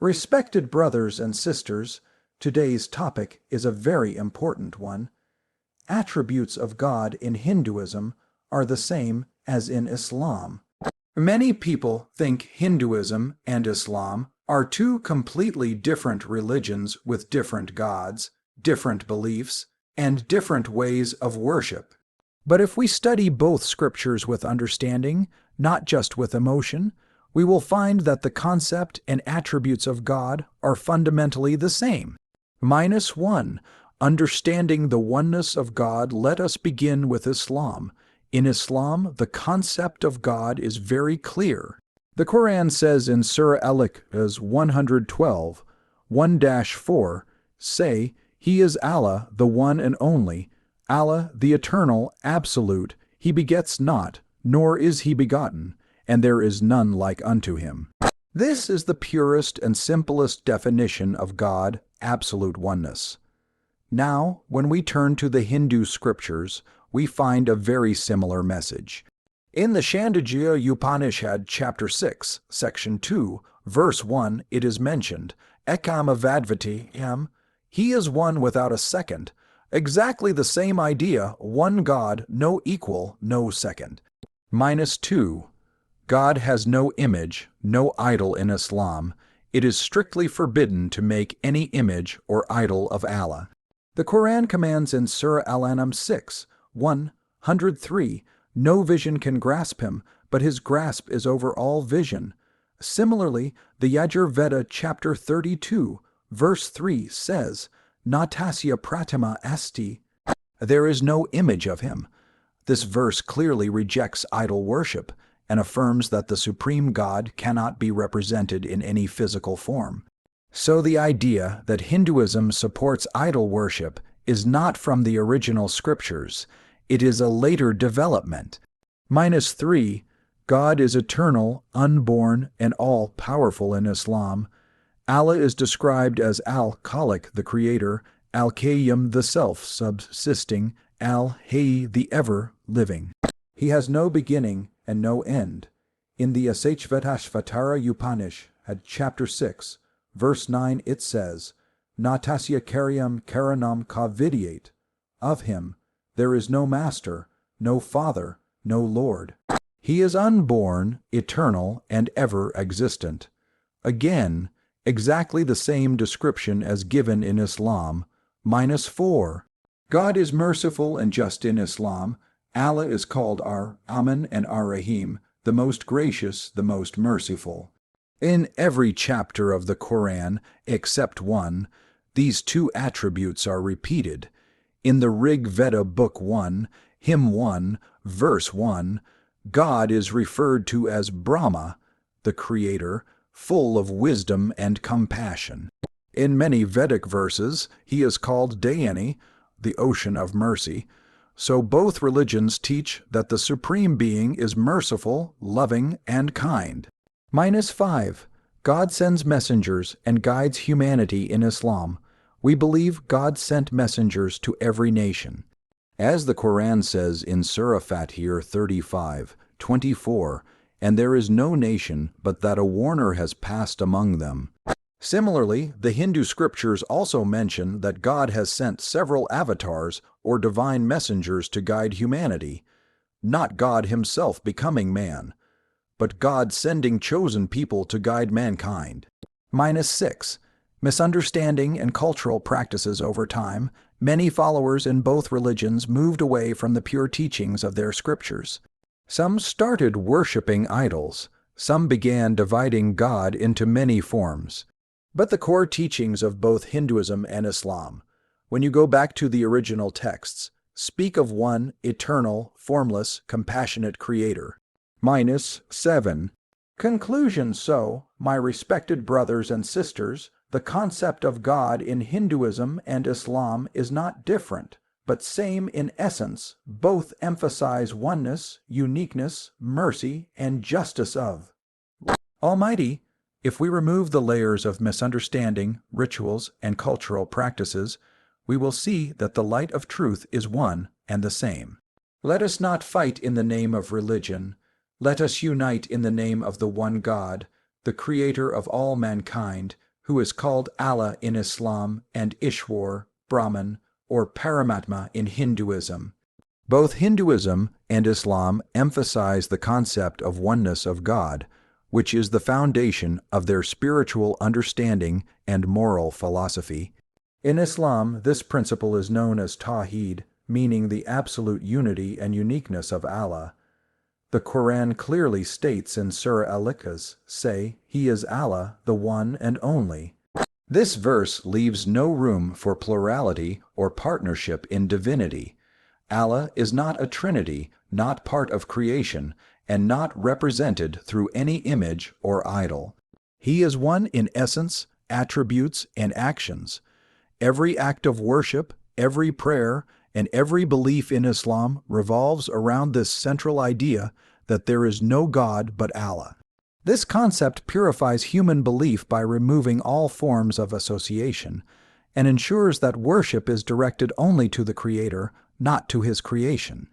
Respected brothers and sisters, today's topic is a very important one. Attributes of God in Hinduism are the same as in Islam. Many people think Hinduism and Islam are two completely different religions with different gods, different beliefs, and different ways of worship. But if we study both scriptures with understanding, not just with emotion, we will find that the concept and attributes of God are fundamentally the same. -1. Understanding the oneness of God, let us begin with Islam. In Islam, the concept of God is very clear. The Quran says in Surah Al-Ikhlas 112, 1-4, say, He is Allah, the one and only, Allah, the eternal, absolute, He begets not, nor is He begotten, and there is none like unto Him. This is the purest and simplest definition of God, absolute oneness. Now, when we turn to the Hindu scriptures, we find a very similar message. In the Chandogya Upanishad, chapter 6, section 2, verse 1, it is mentioned, Ekam Avadvati Yam, He is one without a second. Exactly the same idea, one God, no equal, no second. -2. God has no image, no idol in Islam. It is strictly forbidden to make any image or idol of Allah. The Quran commands in Surah Al-An'am 6, 103, no vision can grasp him, but his grasp is over all vision. Similarly, the Yajurveda chapter 32, verse 3 says, Natasya pratima asti, there is no image of him. This verse clearly rejects idol worship and affirms that the supreme God cannot be represented in any physical form. So the idea that Hinduism supports idol worship is not from the original scriptures. It is a later development. -3. God is eternal, unborn, and all-powerful in Islam. Allah is described as Al-Khaliq, the Creator, Al-Qayyum, the self-subsisting, Al-Hayy, the ever-living. He has no beginning and no end. In the Asachvatashvatara Upanishad, chapter 6, verse 9, it says, Natasya karyam karanam ka vidyate. Of him there is no master, no father, no lord. He is unborn, eternal, and ever existent. Again, exactly the same description as given in Islam. -4. God is merciful and just in Islam. Allah is called Ar-Aman and Ar-Rahim, the most gracious, the most merciful. In every chapter of the Quran, except one, these two attributes are repeated. In the Rig Veda Book 1, Hymn 1, Verse 1, God is referred to as Brahma, the Creator, full of wisdom and compassion. In many Vedic verses, He is called Dayani, the ocean of mercy. So both religions teach that the Supreme Being is merciful, loving, and kind. -5. God sends messengers and guides humanity in Islam. We believe God sent messengers to every nation. As the Quran says in Surah Fatir 35, 24, and there is no nation but that a warner has passed among them. Similarly, the Hindu scriptures also mention that God has sent several avatars or divine messengers to guide humanity, not God himself becoming man, but God sending chosen people to guide mankind. -6. Misunderstanding and cultural practices over time, many followers in both religions moved away from the pure teachings of their scriptures. Some started worshiping idols. Some began dividing God into many forms. But the core teachings of both Hinduism and Islam, when you go back to the original texts, speak of one eternal, formless, compassionate Creator. -7. Conclusion. So, my respected brothers and sisters, the concept of God in Hinduism and Islam is not different, but same in essence. Both emphasize oneness, uniqueness, mercy, and justice of Almighty. If we remove the layers of misunderstanding, rituals, and cultural practices, we will see that the light of truth is one and the same. Let us not fight in the name of religion. Let us unite in the name of the one God, the Creator of all mankind, who is called Allah in Islam and Ishwar, Brahman, or Paramatma in Hinduism. Both Hinduism and Islam emphasize the concept of oneness of God, which is the foundation of their spiritual understanding and moral philosophy. In Islam, this principle is known as Tawheed, meaning the absolute unity and uniqueness of Allah. The Quran clearly states in Surah Al-Ikhlas, say, He is Allah, the one and only. This verse leaves no room for plurality or partnership in divinity. Allah is not a trinity, not part of creation, and not represented through any image or idol. He is one in essence, attributes, and actions. Every act of worship, every prayer, and every belief in Islam revolves around this central idea that there is no God but Allah. This concept purifies human belief by removing all forms of association, and ensures that worship is directed only to the Creator, not to His creation.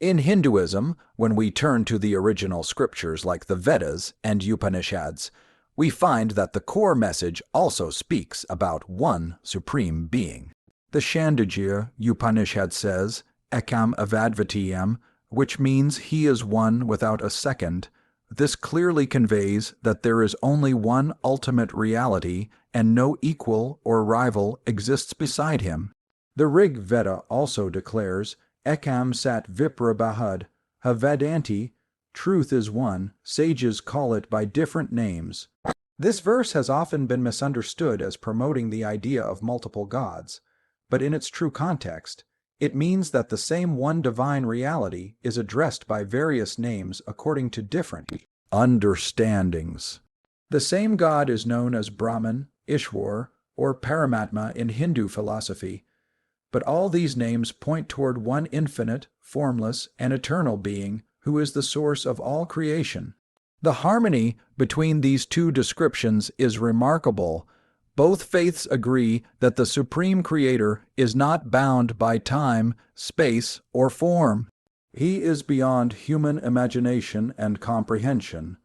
In Hinduism, when we turn to the original scriptures like the Vedas and Upanishads, we find that the core message also speaks about one supreme being. The Chandogya Upanishad says, Ekam Avadvitiyam, which means He is one without a second. This clearly conveys that there is only one ultimate reality and no equal or rival exists beside Him. The Rig Veda also declares, Ekam Sat Vipra Bahad, Havadanti, truth is one, sages call it by different names. This verse has often been misunderstood as promoting the idea of multiple gods, but in its true context, it means that the same one divine reality is addressed by various names according to different understandings. The same God is known as Brahman, Ishwar, or Paramatma in Hindu philosophy, but all these names point toward one infinite, formless, and eternal being who is the source of all creation. The harmony between these two descriptions is remarkable. Both faiths agree that the Supreme Creator is not bound by time, space, or form. He is beyond human imagination and comprehension.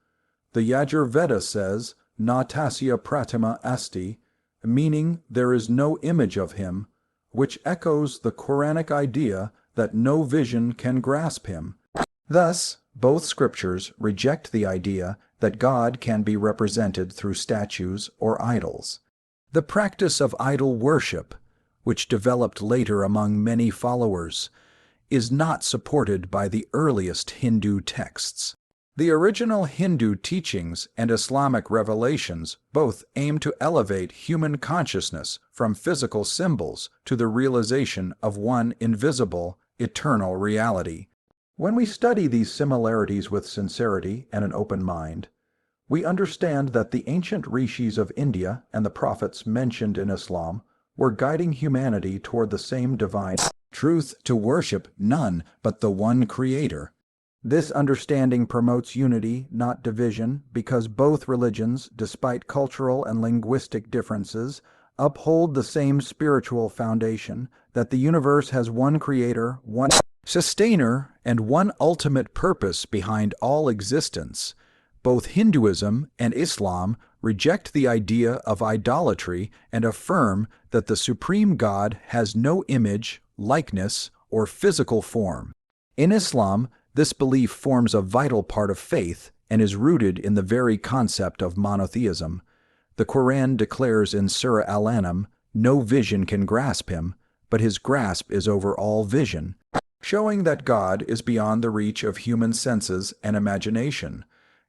The Yajur Veda says, Na tasya pratima asti, meaning there is no image of Him, which echoes the Quranic idea that no vision can grasp Him. Thus, both scriptures reject the idea that God can be represented through statues or idols. The practice of idol worship, which developed later among many followers, is not supported by the earliest Hindu texts. The original Hindu teachings and Islamic revelations both aim to elevate human consciousness from physical symbols to the realization of one invisible, eternal reality. When we study these similarities with sincerity and an open mind, we understand that the ancient rishis of India and the prophets mentioned in Islam were guiding humanity toward the same divine truth to worship none but the one Creator. This understanding promotes unity, not division, because both religions, despite cultural and linguistic differences, uphold the same spiritual foundation, that the universe has one Creator, one Sustainer, and one ultimate purpose behind all existence. Both Hinduism and Islam reject the idea of idolatry and affirm that the Supreme God has no image, likeness, or physical form. In Islam, this belief forms a vital part of faith and is rooted in the very concept of monotheism. The Quran declares in Surah Al-An'am, no vision can grasp Him, but His grasp is over all vision, showing that God is beyond the reach of human senses and imagination.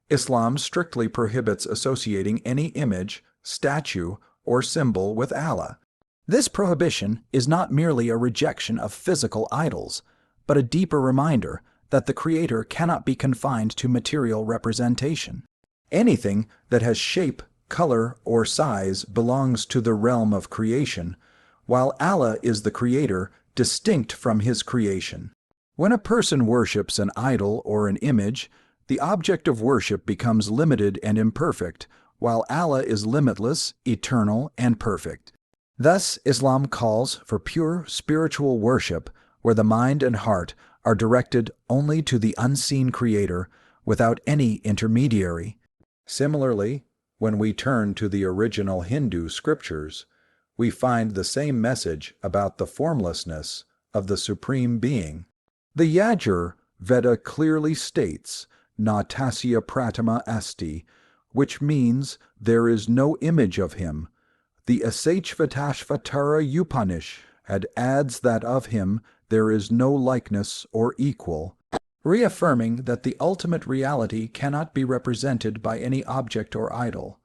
Islam strictly prohibits associating any image, statue, or symbol with Allah. This prohibition is not merely a rejection of physical idols, but a deeper reminder that the Creator cannot be confined to material representation. Anything that has shape, color, or size belongs to the realm of creation, while Allah is the Creator, distinct from His creation. When a person worships an idol or an image, the object of worship becomes limited and imperfect, while Allah is limitless, eternal, and perfect. Thus, Islam calls for pure spiritual worship, where the mind and heart are directed only to the unseen Creator, without any intermediary. Similarly, When we turn to the original Hindu scriptures, we find the same message about the formlessness of the Supreme Being. The Yajur Veda clearly states, "Na tasya pratima asti," which means there is no image of him. The Asachvatashvatara Upanishad adds that of him there is no likeness or equal, reaffirming that the ultimate reality cannot be represented by any object or idol.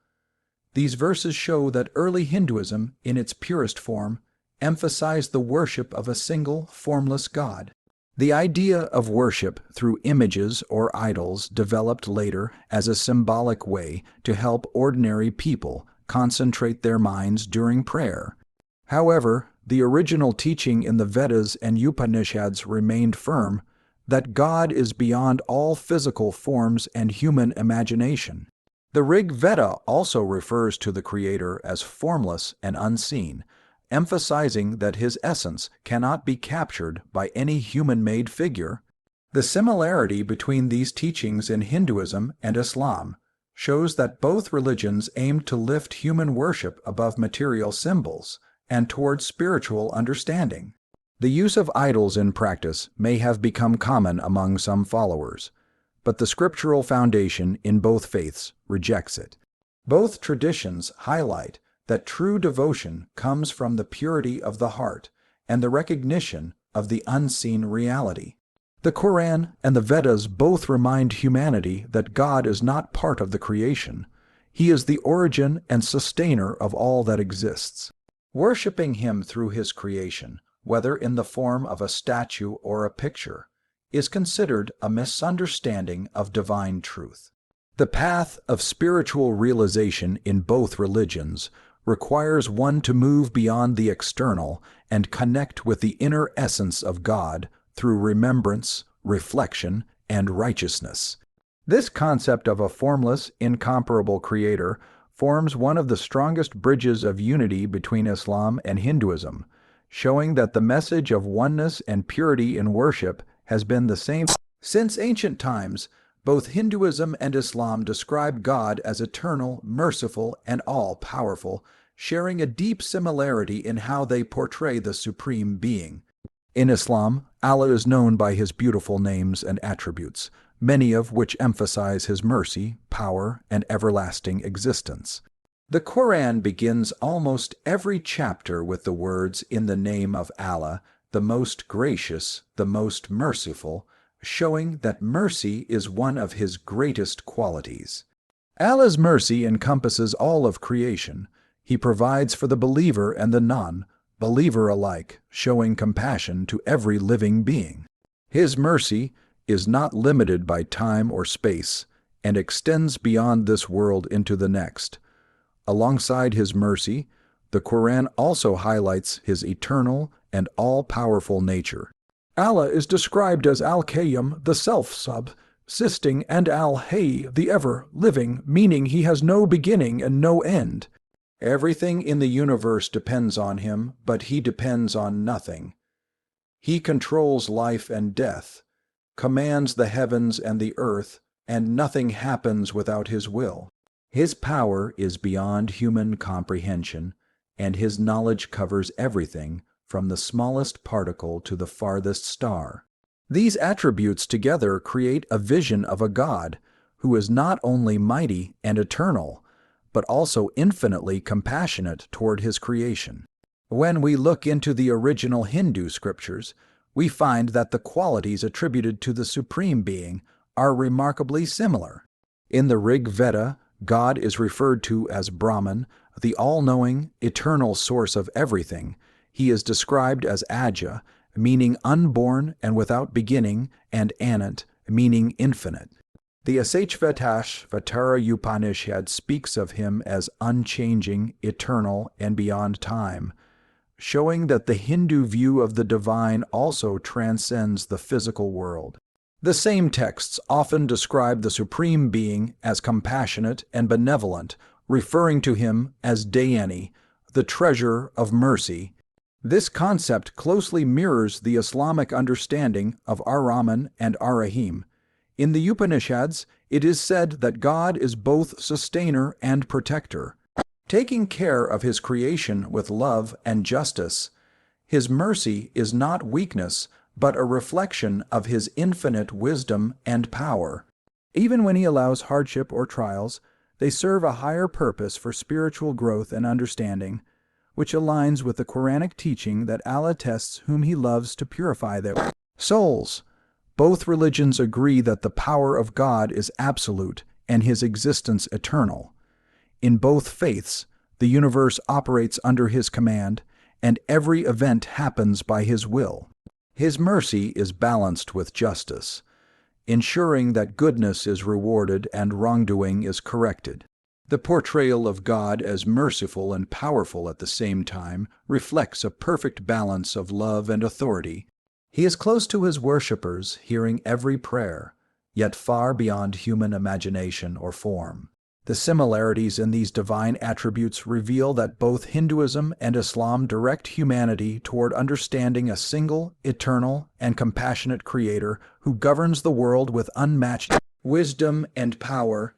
These verses show that early Hinduism, in its purest form, emphasized the worship of a single, formless God. The idea of worship through images or idols developed later as a symbolic way to help ordinary people concentrate their minds during prayer. However, the original teaching in the Vedas and Upanishads remained firm that God is beyond all physical forms and human imagination. The Rig Veda also refers to the Creator as formless and unseen, emphasizing that his essence cannot be captured by any human-made figure. The similarity between these teachings in Hinduism and Islam shows that both religions aimed to lift human worship above material symbols and toward spiritual understanding. The use of idols in practice may have become common among some followers, but the scriptural foundation in both faiths rejects it. Both traditions highlight that true devotion comes from the purity of the heart and the recognition of the unseen reality. The Quran and the Vedas both remind humanity that God is not part of the creation. He is the origin and sustainer of all that exists. Worshipping him through his creation, whether in the form of a statue or a picture, is considered a misunderstanding of divine truth. The path of spiritual realization in both religions requires one to move beyond the external and connect with the inner essence of God through remembrance, reflection, and righteousness. This concept of a formless, incomparable creator forms one of the strongest bridges of unity between Islam and Hinduism, showing that the message of oneness and purity in worship has been the same since ancient times. Both Hinduism and Islam describe God as eternal, merciful, and all-powerful, sharing a deep similarity in how they portray the Supreme Being. In Islam, Allah is known by his beautiful names and attributes, many of which emphasize his mercy, power, and everlasting existence. The Quran begins almost every chapter with the words, "In the name of Allah, the most gracious, the most merciful," showing that mercy is one of his greatest qualities. Allah's mercy encompasses all of creation. He provides for the believer and the non-believer alike, showing compassion to every living being. His mercy is not limited by time or space and extends beyond this world into the next. Alongside his mercy, the Quran also highlights his eternal and all-powerful nature. Allah is described as Al-Qayyum, the self-subsisting, and Al-Hayy, the ever-living, meaning he has no beginning and no end. Everything in the universe depends on him, but he depends on nothing. He controls life and death, commands the heavens and the earth, and nothing happens without his will. His power is beyond human comprehension, and his knowledge covers everything from the smallest particle to the farthest star. These attributes together create a vision of a God who is not only mighty and eternal, but also infinitely compassionate toward his creation. When we look into the original Hindu scriptures, we find that the qualities attributed to the Supreme Being are remarkably similar. In the Rig Veda, God is referred to as Brahman, the all-knowing, eternal source of everything. He is described as Aja, meaning unborn and without beginning, and Anant, meaning infinite. The Asachvatashvatara Upanishad speaks of him as unchanging, eternal, and beyond time, showing that the Hindu view of the divine also transcends the physical world. The same texts often describe the Supreme Being as compassionate and benevolent, referring to him as Dayani, the treasure of mercy. This concept closely mirrors the Islamic understanding of Ar-Rahman and Ar-Rahim. In the Upanishads, It is said that God is both sustainer and protector, taking care of his creation with love and justice. His mercy is not weakness, but a reflection of his infinite wisdom and power. Even when he allows hardship or trials, they serve a higher purpose for spiritual growth and understanding, which aligns with the Quranic teaching that Allah tests whom he loves to purify their souls. Both religions agree that the power of God is absolute and his existence eternal. In both faiths, the universe operates under his command, and every event happens by his will. His mercy is balanced with justice, ensuring that goodness is rewarded and wrongdoing is corrected. The portrayal of God as merciful and powerful at the same time reflects a perfect balance of love and authority. He is close to his worshippers, hearing every prayer, yet far beyond human imagination or form. The similarities in these divine attributes reveal that both Hinduism and Islam direct humanity toward understanding a single, eternal, and compassionate Creator who governs the world with unmatched wisdom and power.